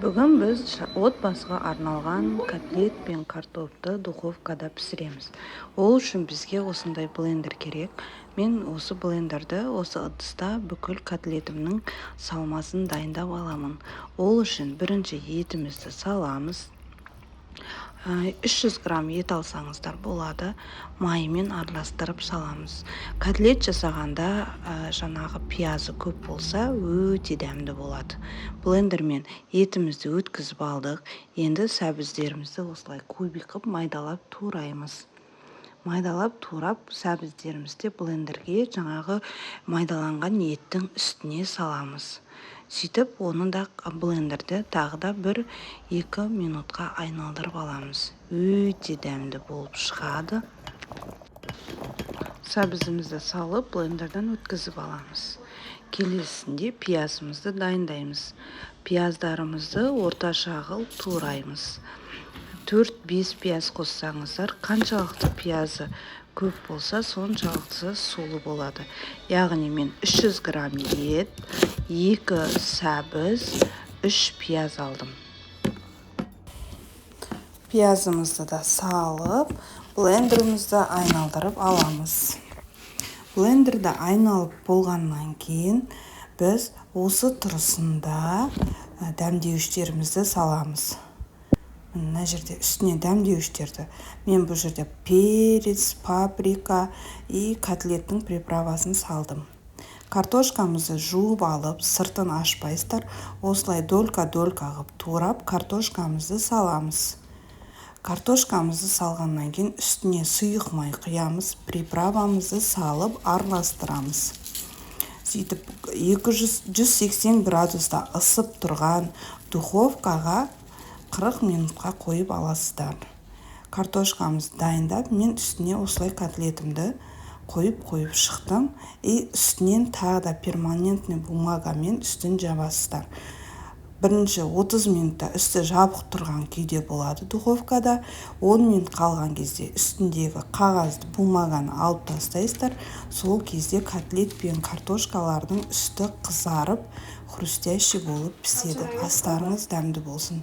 Бүгін біз отбасыға арналған котлет пен картопты духовкада пісіреміз. Ол үшін бізге осындай блендер керек. Мен осы блендерді осы ыдыста бүкіл котлетімнің салмасын дайындап аламын. Ол үшін бірінші етімізді саламыз. 300 грамм ет алсаңыздар болады. Маймен араластырып саламыз. Котлет жасағанда жаңағы пиязы көп болса өте дәмді болады. Блендермен етімізді өткізіп алдық. Енді сәбіздерімізді осылай кубик қып майдалап тураймыз. Майдалап турап сәбіздерімізді блендерге жаңағы майдаланған еттің үстіне саламыз. Сөйтіп, оны да блендерді тағы да 1-2 минутқа айналдырып аламыз. Өте дәмді болып шығады. Сәбізімізді салып, блендерден өткізіп аламыз. Келесінде пиязымызды дайындаймыз. Пияздарымызды орташа қыл тураймыз. 4-5 пияз қоссаңыздар, қаншалықты пиязы көп болса, соншалықты сулы болады. Яғни мен 300 грамм ет, 2 сәбіз, 3 пияз алдым. Пиязымызды да салып, блендерімізді айналдырып аламыз. Блендерді айналып болғаннан кейін біз осы тұрысында дәмдеуіштерімізді саламыз. Мына жерде үстіне дәмдеуіштерді. Мен бұл жерде перец, паприка и котлеттің приправасын салдым. Картошкамызды жуып алып, сыртын ашпайсыздар. Осылай долька-долька қып турап, картошкамызды саламыз. Картошкамызды салғаннан кейін үстіне сұйық май құямыз, приправамызды салып араластырамыз. Сөйтіп 180 градуста ысып тұрған духовкаға 40 минутқа қойып аласыздар. Картошкамызды дайындап, мен үстіне осылай котлетімді қойып шықтым. И үстінен тағы да перманентный бумагамен үстін жабасыздар. Бірінші 30 минутта үсті жабық тұрған күйде болады духовкада. 10 минут қалған кезде үстіндегі қағазды бумаганы алып тастайсыздар. Сол кезде котлет пен картошкалардың үсті қызарып, хрустящий болып піседі. Астарыңыз дәмді болсын.